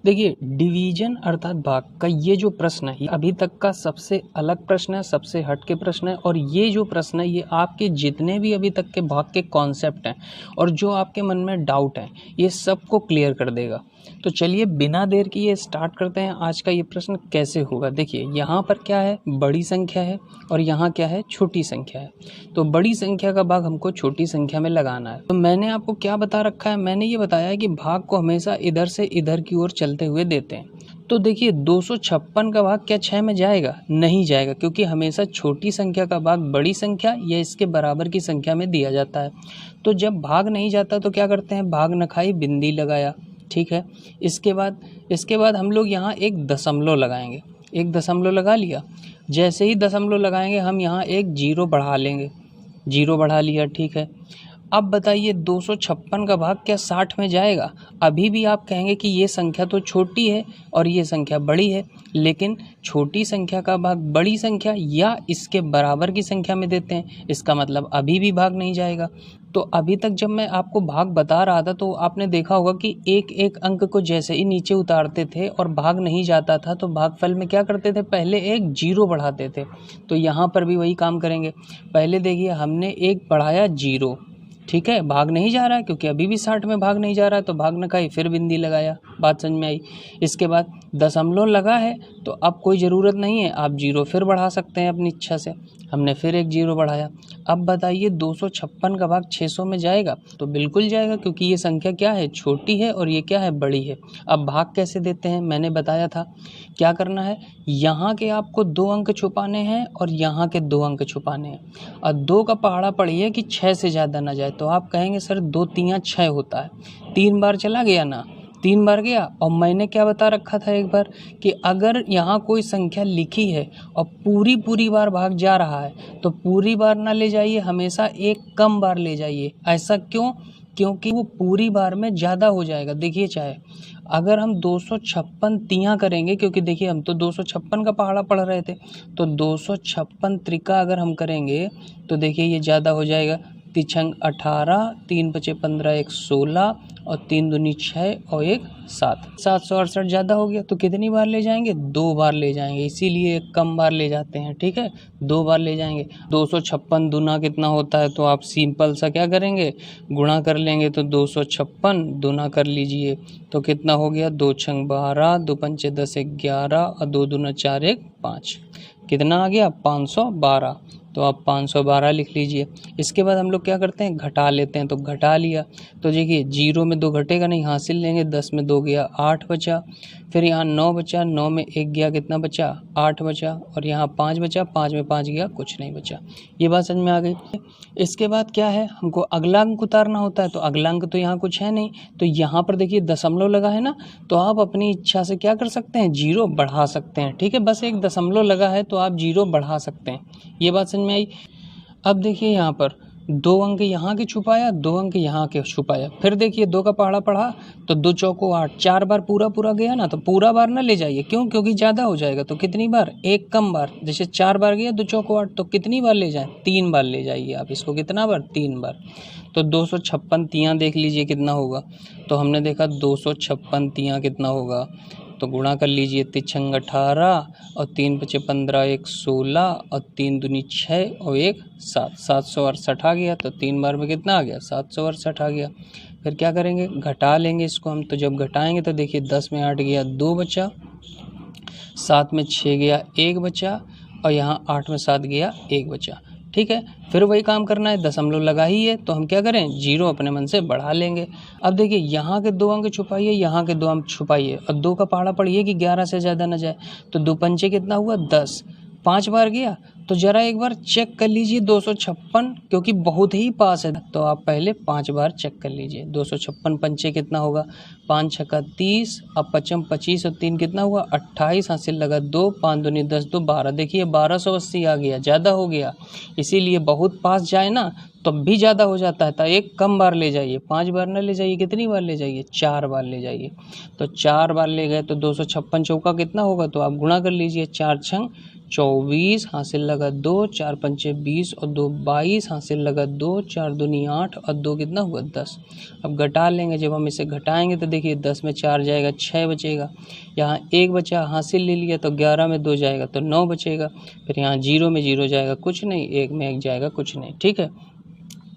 देखिए, डिवीजन अर्थात भाग का ये जो प्रश्न है, ये अभी तक का सबसे अलग प्रश्न है, सबसे हटके प्रश्न है। और ये जो प्रश्न है, ये आपके जितने भी अभी तक के भाग के कॉन्सेप्ट हैं और जो आपके मन में डाउट है, ये सबको क्लियर कर देगा। तो चलिए बिना देर किए स्टार्ट करते हैं। आज का ये प्रश्न कैसे होगा। देखिए, यहाँ पर क्या है, बड़ी संख्या है और यहाँ क्या है, छोटी संख्या है। तो बड़ी संख्या का भाग हमको छोटी संख्या में लगाना है। तो मैंने आपको क्या बता रखा है, मैंने ये बताया है कि भाग को हमेशा इधर से इधर की ओर चलते हुए देते हैं। तो देखिए, 256 का भाग क्या 6 में जाएगा? नहीं जाएगा, क्योंकि हमेशा छोटी संख्या का भाग बड़ी संख्या या इसके बराबर की संख्या में दिया जाता है। तो जब भाग नहीं जाता तो क्या करते हैं, भाग न खाई बिंदी लगाया, ठीक है। इसके बाद हम लोग यहाँ एक दशमलव लगाएंगे। एक दशमलव लगा लिया। जैसे ही दशमलव लगाएंगे हम यहाँ एक जीरो बढ़ा लेंगे। जीरो बढ़ा लिया, ठीक है। अब बताइए, 256 का भाग क्या 60 में जाएगा? अभी भी आप कहेंगे कि ये संख्या तो छोटी है और ये संख्या बड़ी है, लेकिन छोटी संख्या का भाग बड़ी संख्या या इसके बराबर की संख्या में देते हैं, इसका मतलब अभी भी भाग नहीं जाएगा। तो अभी तक जब मैं आपको भाग बता रहा था तो आपने देखा होगा कि एक एक अंक को जैसे ही नीचे उतारते थे और भाग नहीं जाता था तो भागफल में क्या करते थे, पहले एक जीरो बढ़ाते थे। तो यहाँ पर भी वही काम करेंगे। पहले देखिए, हमने एक बढ़ाया जीरो, ठीक है। भाग नहीं जा रहा है क्योंकि अभी भी 60 में भाग नहीं जा रहा है, तो भाग न खाई, फिर बिंदी लगाया। बात समझ में आई। इसके बाद दशमलव लगा है तो अब कोई ज़रूरत नहीं है, आप जीरो फिर बढ़ा सकते हैं अपनी इच्छा से। हमने फिर एक जीरो बढ़ाया। अब बताइए, 256 का भाग 600 में जाएगा? तो बिल्कुल जाएगा, क्योंकि ये संख्या क्या है, छोटी है और ये क्या है, बड़ी है। अब भाग कैसे देते हैं, मैंने बताया था। क्या करना है, यहाँ के आपको 2 अंक छुपाने हैं और यहाँ के 2 अंक छुपाने हैं। और 2 का पहाड़ा पढ़िए कि 6 से ज़्यादा ना जाए। तो आप कहेंगे सर 2 तियाँ 6 होता है, 3 बार चला गया ना, 3 बार गया। और मैंने क्या बता रखा था एक बार कि अगर यहाँ कोई संख्या लिखी है और पूरी बार भाग जा रहा है तो पूरी बार ना ले जाइए, हमेशा एक कम बार ले जाइए। ऐसा क्यों? क्योंकि वो पूरी बार में ज़्यादा हो जाएगा। देखिए, चाहे अगर हम 256 तियाँ करेंगे, क्योंकि देखिए हम तो 256 का पहाड़ा पढ़ रहे थे, तो 256 त्रिका अगर हम करेंगे तो देखिए ये ज़्यादा हो जाएगा। तिछंग 18, 3 पचे 15, 1 16 और 3 दूनी 6 और 1 7, 768 ज़्यादा हो गया। तो कितनी बार ले जाएंगे, 2 बार ले जाएंगे, इसीलिए कम बार ले जाते हैं, ठीक है। 2 बार ले जाएंगे। 256 दूना कितना होता है, तो आप सिंपल सा क्या करेंगे, गुणा कर लेंगे। तो 256 दूना कर लीजिए, तो कितना हो गया, 2 छंग 12, 2 पंचे 10, 11 और 2 दूना 4, 1 5। कितना आ गया, 512। तो आप 512 लिख लीजिए। इसके बाद हम लोग क्या करते हैं, घटा लेते हैं। तो घटा लिया तो देखिए, 0 में 2 घटेगा नहीं, हासिल लेंगे। 10 में 2 गया, 8 बचा। फिर यहाँ 9 बचा, 9 में 1 गया, कितना बचा, 8 बचा। और यहाँ 5 बचा, 5 में 5 गया, कुछ नहीं बचा। ये बात समझ में आ गई। इसके बाद क्या है, हमको अगला अंक उतारना होता है। तो अगला अंक तो यहाँ कुछ है नहीं, तो यहाँ पर देखिए दशमलव लगा है ना, तो आप अपनी इच्छा से क्या कर सकते हैं, जीरो बढ़ा सकते हैं, ठीक है। बस एक दशमलव लगा है तो आप जीरो बढ़ा सकते हैं। ये बात समझ में आई। अब देखिए, यहाँ पर 2 अंक यहाँ के छुपाया, 2 अंक यहाँ के छुपाया। फिर देखिए 2 का पहाड़ा पढ़ा तो 2 चौको 8, 4 बार पूरा गया ना, तो पूरा बार ना ले जाइए। क्यों? क्योंकि ज़्यादा हो जाएगा। तो कितनी बार, एक कम बार। जैसे 4 बार गया, 2 चौको 8, तो कितनी बार ले जाएं, 3 बार ले जाइए आप इसको। कितना बार, 3 बार। तो 256 तियाँ देख लीजिए कितना होगा। तो हमने देखा 256 तियाँ कितना होगा, तो गुणा कर लीजिए। तिछंग 18 और 3 पचे 15, 1 16 और 3 दूनी 6 और 1 7, 768 आ गया। तो 3 बार में कितना आ गया, 768 आ गया। फिर क्या करेंगे, घटा लेंगे इसको हम। तो जब घटाएंगे तो देखिए 10 में 8 गया, 2 बचा। 7 में 6 गया, 1 बचा। और यहाँ 8 में 7 गया, 1 बचा, ठीक है। फिर वही काम करना है, दशमलव लगा ही है तो हम क्या करें, जीरो अपने मन से बढ़ा लेंगे। अब देखिए, यहाँ के 2 अंक छुपाइए, यहाँ के 2 अंक छुपाइए और 2 का पहाड़ा पढ़िए कि 11 से ज़्यादा ना जाए। तो 2 पंचे कितना हुआ, 10। 5 बार गया तो ज़रा एक बार चेक कर लीजिए 256, क्योंकि बहुत ही पास है। तो आप पहले 5 बार चेक कर लीजिए। 256 पंचे कितना होगा, 5 छक्का 30, अब 55 25 और 3 कितना हुआ, 28, हासिल लगा 2, 5 दूनी 10, 2 12। देखिए 1280 आ गया, ज़्यादा हो गया। इसीलिए बहुत पास जाए ना तब भी ज़्यादा हो जाता है। तो एक कम बार ले जाइए, 5 बार ना ले जाइए। कितनी बार ले जाइए, 4 बार ले जाइए। तो 4 बार ले गए तो 256 चौका कितना होगा, तो आप गुणा कर लीजिए। 4 छंग 24, हासिल लगा 2, 4 पंचे 20 और 2 22, हासिल लगा 2, 4 दूनी 8 और 2 कितना हुआ 10। अब घटा लेंगे, जब हम इसे घटाएंगे तो देखिए 10 में 4 जाएगा 6 बचेगा, यहाँ 1 बचा हासिल ले लिया तो 11 में 2 जाएगा तो 9 बचेगा, फिर यहाँ 0 में 0 जाएगा कुछ नहीं, 1 में 1 जाएगा कुछ नहीं। ठीक है,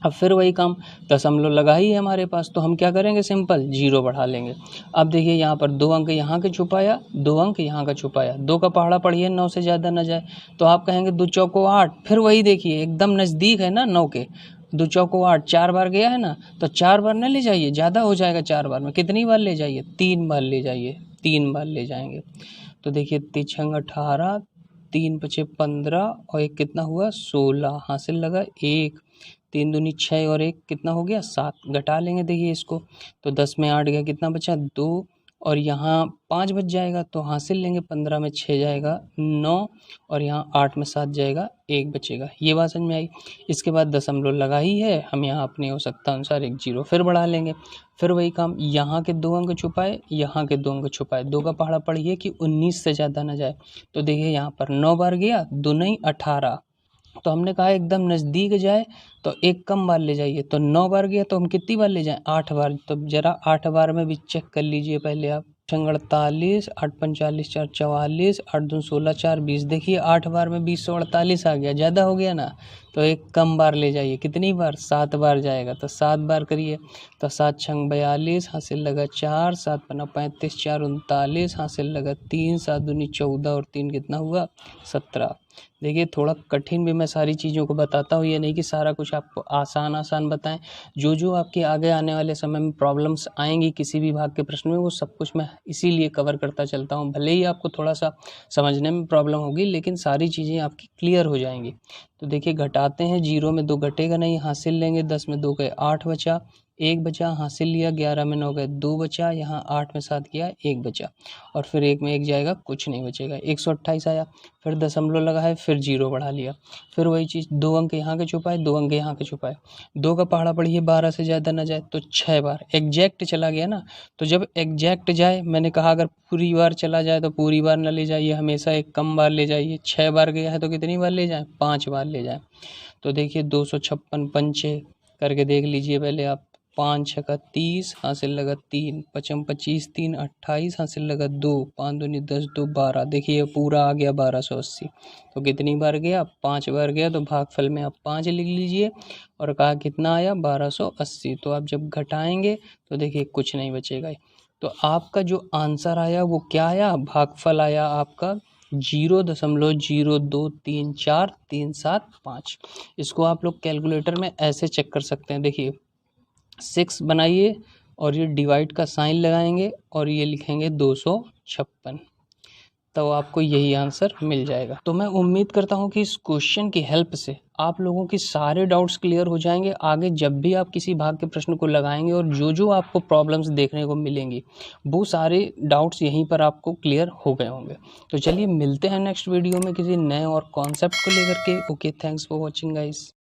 अब फिर वही काम, दशमलव लगा ही है हमारे पास तो हम क्या करेंगे, सिंपल 0 बढ़ा लेंगे। अब देखिए यहाँ पर 2 अंक यहाँ के छुपाया, 2 अंक यहाँ का छुपाया, 2 का पहाड़ा पढ़िए 9 से ज़्यादा न जाए, तो आप कहेंगे 2 चौको 8, फिर वही देखिए एकदम नज़दीक है ना 9 के, 2 चौको 8 4 बार गया है ना, तो 4 बार न ले जाइए, ज़्यादा हो जाएगा 4 बार में, कितनी बार ले जाइए, 3 बार ले जाइए, 3 बार ले जाएंगे। तो देखिए 3 18, 3 पचे 15 और 1 कितना हुआ 16, हासिल लगा 1, 3 दूनी 6 और 1 कितना हो गया 7। घटा लेंगे देखिए इसको, तो 10 में 8 गया कितना बचा 2 और यहाँ 5 बच जाएगा, तो हासिल लेंगे 15 में 6 जाएगा 9 और यहाँ 8 में 7 जाएगा 1 बचेगा। ये बात समझ में आई। इसके बाद दशमलव लगा ही है, हम यहाँ अपनी आवश्यकता अनुसार एक 0 फिर बढ़ा लेंगे। फिर वही काम, यहाँ के 2 अंक छुपाए, यहाँ के 2 अंक छुपाए, 2 का पहाड़ा पढ़िए कि 19 से ज़्यादा ना जाए, तो देखिए यहाँ पर 9 बार गया, 2 नहीं 18, तो हमने कहा एकदम नज़दीक जाए तो 1 कम बार ले जाइए, तो 9 बार गया तो हम कितनी बार ले जाएं 8 बार, तो ज़रा 8 बार में भी चेक कर लीजिए पहले आप। 48, 8 45 4 44, 8 दूनी 16 4 20, देखिए 8 बार में 20 से 48 आ गया, ज़्यादा हो गया ना, तो 1 कम बार ले जाइए, कितनी बार 7 बार जाएगा, तो 7 बार करिए, तो 7 छंग 42, हासिल लगा 4, 7 पन्ना 35, 4 39, हासिल लगा 3, 7 दूनी 14 और 3 कितना हुआ 17। देखिए थोड़ा कठिन भी मैं सारी चीज़ों को बताता हूँ, ये नहीं कि सारा कुछ आपको आसान आसान बताएं, जो जो आपके आगे आने वाले समय में प्रॉब्लम्स आएंगी किसी भी भाग के प्रश्न में, वो सब कुछ मैं इसीलिए कवर करता चलता हूँ। भले ही आपको थोड़ा सा समझने में प्रॉब्लम होगी, लेकिन सारी चीज़ें आपकी क्लियर हो जाएंगी। तो देखिए घटाते हैं, 0 में 2 घटेगा नहीं, हासिल लेंगे, 10 में 2 गए 8 बचा, 1 बचा, हासिल लिया, 11 में 9 गए 2 बचा, यहाँ 8 में 7 गया 1 बचा, और फिर 1 में 1 जाएगा कुछ नहीं बचेगा, 128 आया। फिर दशमलव लगा है, फिर 0 बढ़ा लिया, फिर वही चीज़, 2 अंक यहाँ के छुपाए, 2 अंक यहाँ के छुपाए, 2 का पहाड़ा पढ़िए 12 से ज़्यादा ना जाए, तो 6 बार एग्जैक्ट चला गया ना। तो जब एग्जैक्ट जाए, मैंने कहा अगर पूरी बार चला जाए तो पूरी बार ना ले जाइए, हमेशा एक कम बार ले जाइए। 6 बार गया है तो कितनी बार ले जाएं 5 बार ले जाएं। तो देखिए 256 पंचे करके देख लीजिए पहले आप, 5 छक्का 30, हासिल लगा 3, 5 25 3 28, हासिल लगा 2, 5 दूनी 10 2 12, देखिए पूरा आ गया 1280। तो कितनी बार गया 5 बार गया, तो भागफल में आप 5 लिख लीजिए और कहा कितना आया 1280। तो आप जब घटाएंगे तो देखिए कुछ नहीं बचेगा, तो आपका जो आंसर आया वो क्या आया, भागफल आया आपका 0.0234375। इसको आप लोग कैलकुलेटर में ऐसे चेक कर सकते हैं, देखिए 6 बनाइए और ये डिवाइड का साइन लगाएंगे और ये लिखेंगे 256, तो आपको यही आंसर मिल जाएगा। तो मैं उम्मीद करता हूँ कि इस क्वेश्चन की हेल्प से आप लोगों की सारे डाउट्स क्लियर हो जाएंगे। आगे जब भी आप किसी भाग के प्रश्न को लगाएंगे और जो जो आपको प्रॉब्लम्स देखने को मिलेंगी, वो सारे डाउट्स यहीं पर आपको क्लियर हो गए होंगे। तो चलिए मिलते हैं नेक्स्ट वीडियो में किसी नए और कॉन्सेप्ट को लेकर के। Okay, thanks for watching guys.